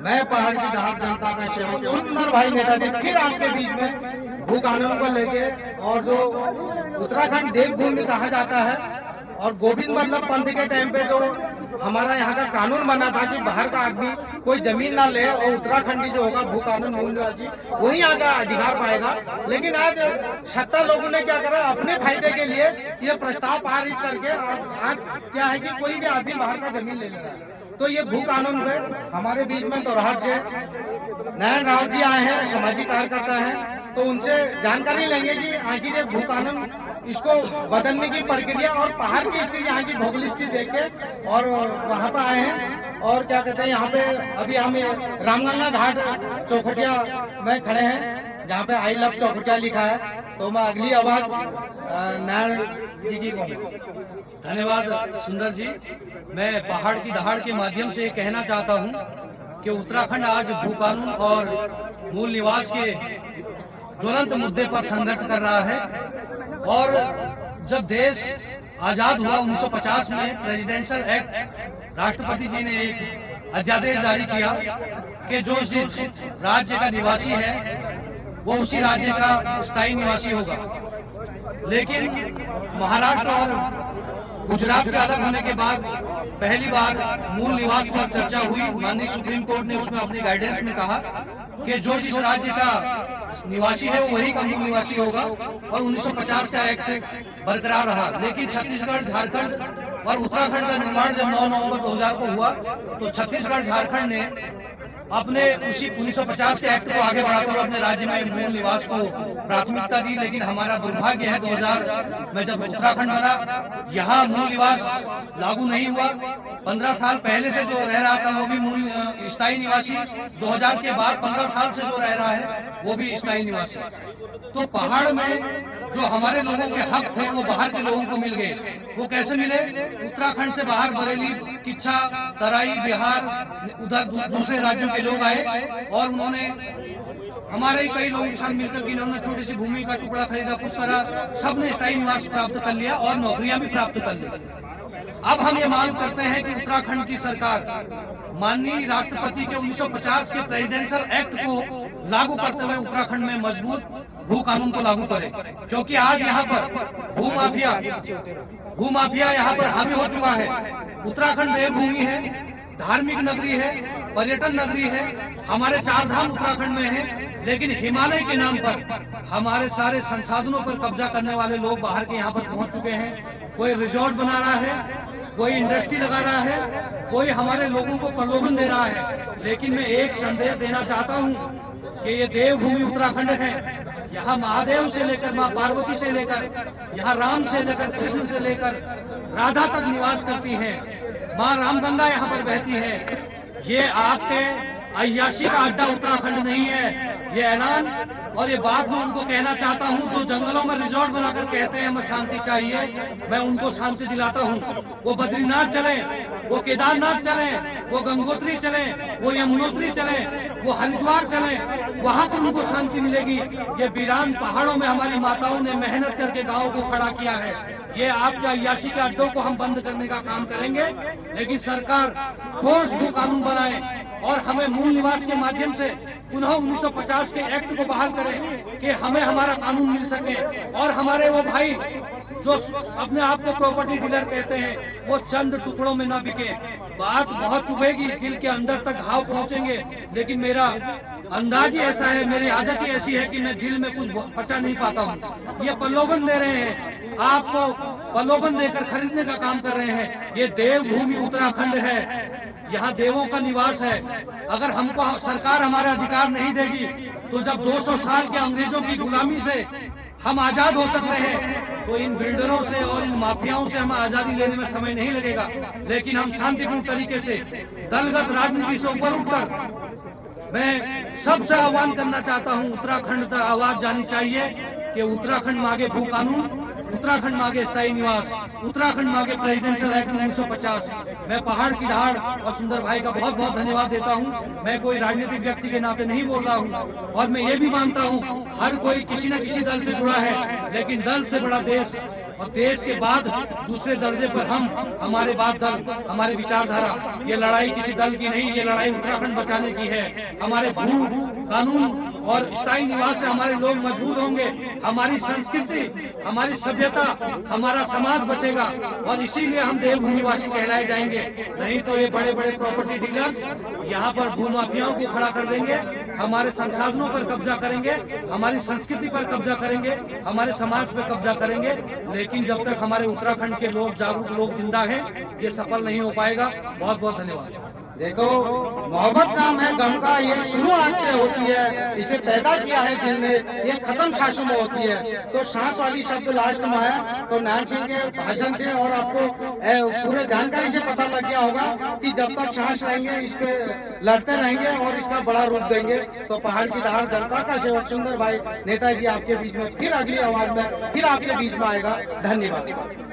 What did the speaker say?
मैं पहाड़ की दहाड़ जनता का सेवक सुंदर भाई नेताजी फिर आपके बीच में भू कानून को लेके, और जो उत्तराखंड देवभूमि कहा जाता है, और गोविंद बल्लभ पंत के टाइम पे जो हमारा यहाँ का कानून बना था कि बाहर का आदमी कोई जमीन ना ले, और उत्तराखंडी जो होगा भू कानून मूल निवासी वही यहाँ का अधिकार पाएगा। लेकिन आज सत्ता लोगों ने क्या करा, अपने फायदे के लिए ये प्रस्ताव पारित करके आज क्या है कि कोई भी आदमी बाहर का जमीन ले ले रहा है। तो ये भू कानून पे हमारे बीच में दोराहट से नारायण राव जी आए हैं, सामाजिक कार्यकर्ता हैं, तो उनसे जानकारी लेंगे कि आखिर ये भू कानून इसको बदलने की प्रक्रिया और पहाड़ की स्थिति, यहाँ की भौगोलिक स्थिति देख के और वहाँ पर आए हैं। और क्या कहते हैं, यहाँ पे अभी हम रामगंगा घाट चौखटिया में खड़े हैं, जहाँ पे आई लव चौखटिया लिखा है। तो मैं अगली आवाज नारायण जी की कहूँगा। धन्यवाद सुंदर जी। मैं पहाड़ की दहाड़ के माध्यम से कहना चाहता हूं कि उत्तराखंड आज भू कानून और मूल निवास के ज्वलंत मुद्दे पर संघर्ष कर रहा है। और जब देश आजाद हुआ 1950 में प्रेसिडेंशियल एक्ट, राष्ट्रपति जी ने एक अध्यादेश जारी किया कि जो जिस राज्य का निवासी है वो उसी राज्य का स्थायी निवासी होगा। लेकिन महाराष्ट्र और गुजरात के अलग होने के बाद पहली बार मूल निवास पर चर्चा हुई। माननीय सुप्रीम कोर्ट ने उसमें अपने गाइडेंस में कहा कि जो जिस राज्य का निवासी है वो वही का मूल निवासी होगा, और 1950 का एक्ट बरकरार रहा। लेकिन छत्तीसगढ़, झारखंड और उत्तराखंड का निर्माण जब 9 नवंबर 2000 को हुआ तो छत्तीसगढ़, झारखंड ने अपने उसी 1950 के एक्ट को आगे बढ़ाकर अपने राज्य में मूल निवास को प्राथमिकता दी। लेकिन हमारा दुर्भाग्य है 2000 में जब उत्तराखंड बना, यहाँ मूल निवास लागू नहीं हुआ। 15 साल पहले से जो रह रहा था वो भी मूल स्थायी निवासी, 2000 के बाद 15 साल से जो रह रहा है वो भी स्थायी निवासी। तो पहाड़ में जो हमारे लोगों के हक थे वो बाहर के लोगों को मिल गए। वो कैसे मिले? उत्तराखंड से बाहर बरेली, किच्छा, तराई, बिहार, उधर दूसरे राज्यों के लोग आए और उन्होंने हमारे ही कई लोगों के साथ मिलकर जिन्होंने छोटी सी भूमि का टुकड़ा खरीदा, कुछ करा, सबने स्थायी निवास प्राप्त कर लिया और नौकरियां भी प्राप्त कर ली। अब हम ये मांग करते हैं कि उत्तराखंड की सरकार माननीय राष्ट्रपति के 1950 के प्रेसिडेंशियल एक्ट को लागू करते हुए उत्तराखंड में मजबूत भू कानून को लागू करे, क्योंकि आज यहाँ पर भूमाफिया यहाँ पर हावी हो चुका है। उत्तराखंड देवभूमि है, धार्मिक नगरी है, पर्यटन नगरी है, हमारे 4 धाम उत्तराखंड में है। लेकिन हिमालय के नाम पर हमारे सारे संसाधनों पर कब्जा करने वाले लोग बाहर के यहाँ पर पहुंच चुके हैं। कोई रिजॉर्ट बना रहा है, कोई इंडस्ट्री लगा रहा है, कोई हमारे लोगों को प्रलोभन दे रहा है। लेकिन मैं एक संदेश देना चाहता हूँ कि ये देवभूमि उत्तराखंड है। यहाँ महादेव से लेकर माँ पार्वती से लेकर, यहाँ राम से लेकर कृष्ण से लेकर राधा तक निवास करती है। माँ रामगंगा यहाँ पर बहती है। ये आपके अय्याशी का अड्डा उत्तराखंड नहीं है। ये ऐलान और ये बात मैं उनको कहना चाहता हूँ जो जंगलों में रिजॉर्ट बनाकर कहते हैं हमें शांति चाहिए, मैं उनको शांति दिलाता हूँ। वो बद्रीनाथ चले, वो केदारनाथ चले, वो गंगोत्री चले, वो यमुनोत्री चले, वो हरिद्वार चले, वहाँ पर उनको शांति मिलेगी। ये वीरान पहाड़ों में हमारी माताओं ने मेहनत करके गाँव को खड़ा किया है। ये आपके अय्याशी के अड्डों को हम बंद करने का काम करेंगे। लेकिन सरकार ठोस भू कानून बनाए और हमें मूल निवास के माध्यम से पुनः 1950 के एक्ट को बहाल करें कि हमें हमारा कानून मिल सके और हमारे वो भाई जो अपने आप को प्रॉपर्टी डीलर कहते हैं वो चंद टुकड़ों में ना बिके। बात बहुत चुभेगी, दिल के अंदर तक घाव पहुंचेंगे, लेकिन मेरा अंदाज ही ऐसा है, मेरी आदत ही ऐसी है कि मैं दिल में कुछ पचा नहीं पाता हूँ। ये प्रलोभन दे रहे हैं, आपको प्रलोभन देकर खरीदने का काम कर रहे हैं। ये देवभूमि उत्तराखंड है, यहाँ देवों का निवास है। अगर हमको सरकार हमारे अधिकार नहीं देगी तो जब 200 साल के अंग्रेजों की गुलामी से हम आजाद हो सकते हैं तो इन बिल्डरों से और इन माफियाओं से हमें आजादी लेने में समय नहीं लगेगा। लेकिन हम शांतिपूर्ण तरीके से दलगत राजनीति से ऊपर उठकर मैं सबसे आह्वान करना चाहता हूँ, उत्तराखंड तक आवाज जानी चाहिए कि उत्तराखंड मांगे भू कानून, उत्तराखंड मांगे स्थायी निवास, उत्तराखंड मांगे प्रेसिडेंशियल एक्ट 1950। मैं पहाड़ की दहाड़ और सुंदर भाई का बहुत बहुत धन्यवाद देता हूं। मैं कोई राजनीतिक व्यक्ति के नाते नहीं बोल रहा हूं और मैं ये भी मानता हूं हर कोई किसी न किसी दल से जुड़ा है, लेकिन दल से बड़ा देश और देश के बाद दूसरे दर्जे पर हमारे बाद दल, हमारी विचारधारा, ये लड़ाई किसी दल की नहीं, ये लड़ाई उत्तराखंड बचाने की है। हमारे भू कानून और स्थायी निवास से हमारे लोग मजबूत होंगे, हमारी संस्कृति, हमारी सभ्यता, हमारा समाज बचेगा और इसीलिए हम देवभूमिवासी कहलाए जाएंगे। नहीं तो ये बड़े बड़े प्रॉपर्टी डीलर्स यहाँ पर भूमाफियाओं को खड़ा कर देंगे, हमारे संसाधनों पर कब्जा करेंगे, हमारी संस्कृति पर कब्जा करेंगे, हमारे समाज पर कब्जा करेंगे। लेकिन जब तक हमारे उत्तराखंड के लोग, जागरूक लोग जिंदा हैं, ये सफल नहीं हो पाएगा। बहुत बहुत धन्यवाद। देखो, मोहब्बत नाम है गम का, ये शुरुआत से होती है, इसे पैदा किया है जिनने, ये खत्म सांसों में होती है। तो सांस वाली शब्द लास्ट में है। तो नारायण सिंह के भाषण से और आपको पूरे जानकारी से पता लग गया होगा कि जब तक सांस रहेंगे इस पे लड़ते रहेंगे और इसका बड़ा रूप देंगे। तो पहाड़ की दहाड़ जनता का सेवक सुंदर भाई नेताजी आपके बीच में फिर अगली आवाज में फिर आपके बीच में आएगा। धन्यवाद।